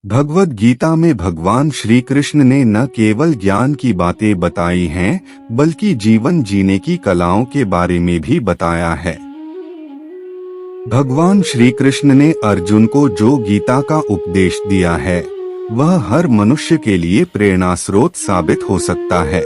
भगवद गीता में भगवान श्री कृष्ण ने न केवल ज्ञान की बातें बताई हैं, बल्कि जीवन जीने की कलाओं के बारे में भी बताया है। भगवान श्री कृष्ण ने अर्जुन को जो गीता का उपदेश दिया है, वह हर मनुष्य के लिए प्रेरणा स्रोत साबित हो सकता है।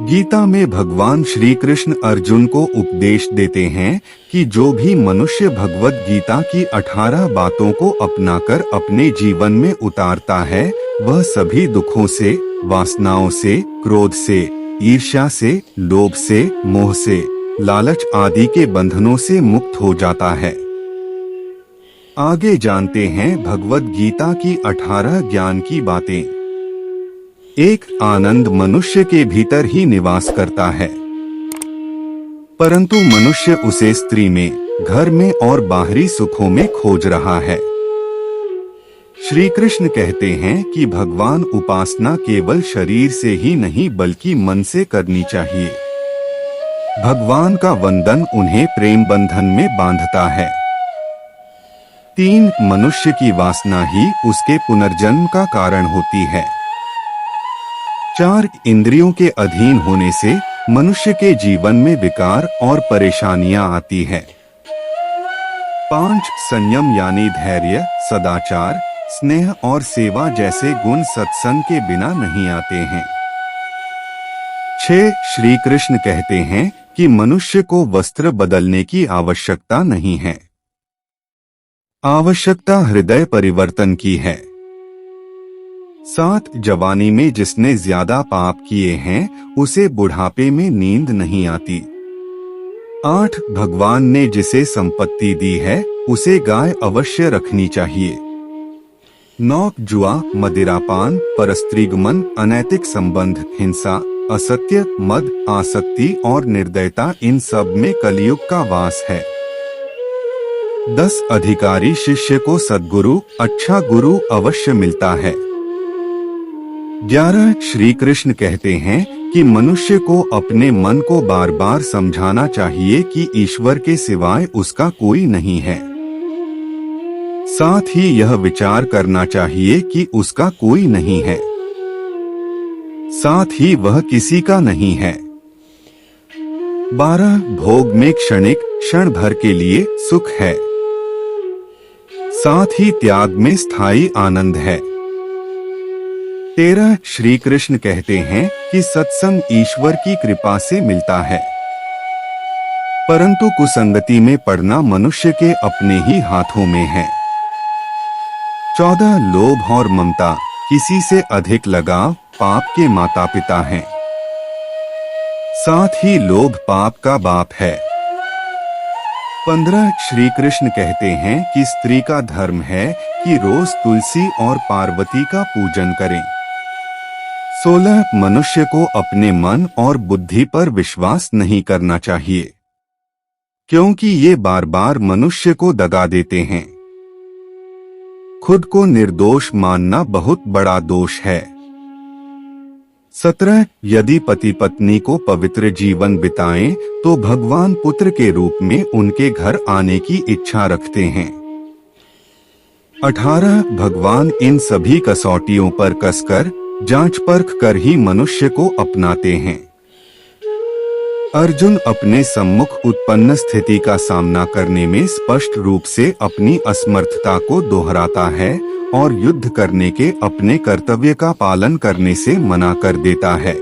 गीता में भगवान श्री कृष्ण अर्जुन को उपदेश देते हैं कि जो भी मनुष्य भगवद गीता की 18 बातों को अपनाकर अपने जीवन में उतारता है, वह सभी दुखों से, वासनाओं से, क्रोध से, ईर्ष्या से, लोभ से, मोह से, लालच आदि के बंधनों से मुक्त हो जाता है। आगे जानते हैं भगवद गीता की 18 ज्ञान की बातें। एक आनंद मनुष्य के भीतर ही निवास करता है, परंतु मनुष्य उसे स्त्री में, घर में और बाहरी सुखों में खोज रहा है। श्री कृष्ण कहते हैं कि भगवान उपासना केवल शरीर से ही नहीं बल्कि मन से करनी चाहिए। भगवान का वंदन उन्हें प्रेम बंधन में बांधता है। 3 मनुष्य की वासना ही उसके पुनर्जन्म का कारण होती है। 4 इंद्रियों के अधीन होने से मनुष्य के जीवन में विकार और परेशानियां आती है। 5 संयम यानी धैर्य, सदाचार, स्नेह और सेवा जैसे गुण सत्संग के बिना नहीं आते हैं। 6 श्री कृष्ण कहते हैं कि मनुष्य को वस्त्र बदलने की आवश्यकता नहीं है, आवश्यकता हृदय परिवर्तन की है। 7 जवानी में जिसने ज्यादा पाप किए हैं, उसे बुढ़ापे में नींद नहीं आती। 8 भगवान ने जिसे संपत्ति दी है, उसे गाय अवश्य रखनी चाहिए। 9 जुआ, मदिरापान, परस्त्रीगमन, अनैतिक संबंध, हिंसा, असत्य, मद, आसक्ति और निर्दयता, इन सब में कलयुग का वास है। 10 अधिकारी शिष्य को सद्गुरु, अच्छा गुरु अवश्य मिलता है। 11 श्री कृष्ण कहते हैं कि मनुष्य को अपने मन को बार बार समझाना चाहिए कि ईश्वर के सिवाय उसका कोई नहीं है। साथ ही यह विचार करना चाहिए कि उसका कोई नहीं है, साथ ही वह किसी का नहीं है। 12 भोग में क्षणिक, क्षण भर के लिए सुख है, साथ ही त्याग में स्थायी आनंद है। 13 श्री कृष्ण कहते हैं कि सत्संग ईश्वर की कृपा से मिलता है, परंतु कुसंगति में पड़ना मनुष्य के अपने ही हाथों में है। 14 लोभ और ममता, किसी से अधिक लगाव पाप के माता पिता हैं, साथ ही लोभ पाप का बाप है। 15 श्री कृष्ण कहते हैं कि स्त्री का धर्म है कि रोज तुलसी और पार्वती का पूजन करें। 16 मनुष्य को अपने मन और बुद्धि पर विश्वास नहीं करना चाहिए, क्योंकि ये बार बार मनुष्य को दगा देते हैं। खुद को निर्दोष मानना बहुत बड़ा दोष है। 17 यदि पति पत्नी को पवित्र जीवन बिताएं, तो भगवान पुत्र के रूप में उनके घर आने की इच्छा रखते हैं। 18 भगवान इन सभी कसौटियों पर कसकर, जांच परख कर ही मनुष्य को अपनाते हैं। अर्जुन अपने सम्मुख उत्पन्न स्थिति का सामना करने में स्पष्ट रूप से अपनी असमर्थता को दोहराता है और युद्ध करने के अपने कर्तव्य का पालन करने से मना कर देता है।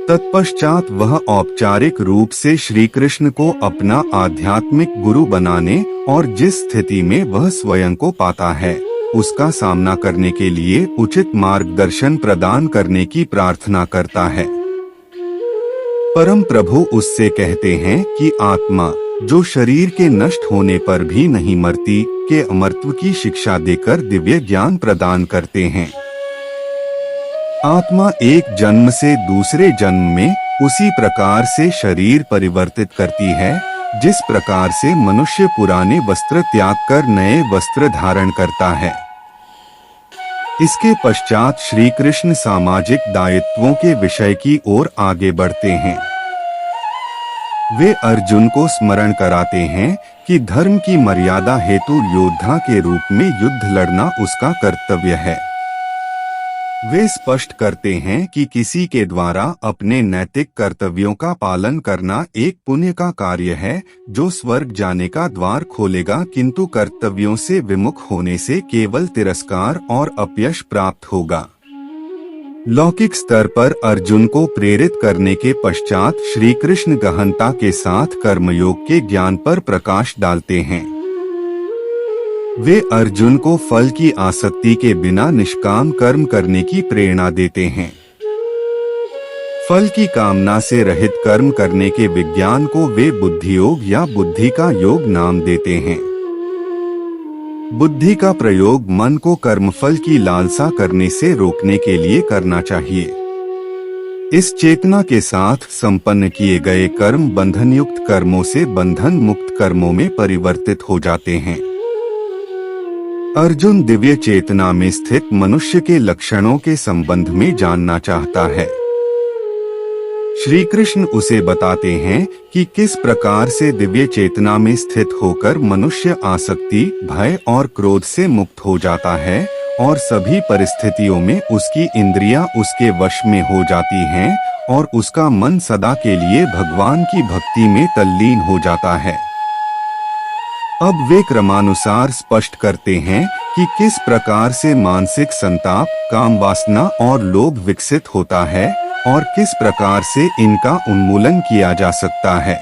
तत्पश्चात वह औपचारिक रूप से श्री कृष्ण को अपना आध्यात्मिक गुरु बनाने और जिस स्थिति में वह स्वयं को पाता है, उसका सामना करने के लिए उचित मार्गदर्शन प्रदान करने की प्रार्थना करता है। परम प्रभु उससे कहते हैं कि आत्मा, जो शरीर के नष्ट होने पर भी नहीं मरती, के अमरत्व की शिक्षा देकर दिव्य ज्ञान प्रदान करते हैं। आत्मा एक जन्म से दूसरे जन्म में उसी प्रकार से शरीर परिवर्तित करती है, जिस प्रकार से मनुष्य पुराने वस्त्र त्याग कर नए वस्त्र धारण करता है। इसके पश्चात श्री कृष्ण सामाजिक दायित्वों के विषय की ओर आगे बढ़ते हैं। वे अर्जुन को स्मरण कराते हैं कि धर्म की मर्यादा हेतु योद्धा के रूप में युद्ध लड़ना उसका कर्तव्य है। वे स्पष्ट करते हैं कि किसी के द्वारा अपने नैतिक कर्तव्यों का पालन करना एक पुण्य का कार्य है जो स्वर्ग जाने का द्वार खोलेगा, किंतु कर्तव्यों से विमुख होने से केवल तिरस्कार और अपयश प्राप्त होगा। लौकिक स्तर पर अर्जुन को प्रेरित करने के पश्चात श्री कृष्ण गहनता के साथ कर्मयोग के ज्ञान पर प्रकाश डालते हैं। वे अर्जुन को फल की आसक्ति के बिना निष्काम कर्म करने की प्रेरणा देते हैं। फल की कामना से रहित कर्म करने के विज्ञान को वे बुद्धि योग या बुद्धि का योग नाम देते हैं। बुद्धि का प्रयोग मन को कर्मफल की लालसा करने से रोकने के लिए करना चाहिए। इस चेतना के साथ संपन्न किए गए कर्म बंधन युक्त कर्मों से बंधन मुक्त कर्मों में परिवर्तित हो जाते हैं। अर्जुन दिव्य चेतना में स्थित मनुष्य के लक्षणों के संबंध में जानना चाहता है। श्री कृष्ण उसे बताते हैं कि किस प्रकार से दिव्य चेतना में स्थित होकर मनुष्य आसक्ति, भय और क्रोध से मुक्त हो जाता है और सभी परिस्थितियों में उसकी इंद्रियां उसके वश में हो जाती हैं और उसका मन सदा के लिए भगवान की भक्ति में तल्लीन हो जाता है। अब वे क्रमानुसार स्पष्ट करते हैं कि किस प्रकार से मानसिक संताप, काम वासना और लोभ विकसित होता है और किस प्रकार से इनका उन्मूलन किया जा सकता है।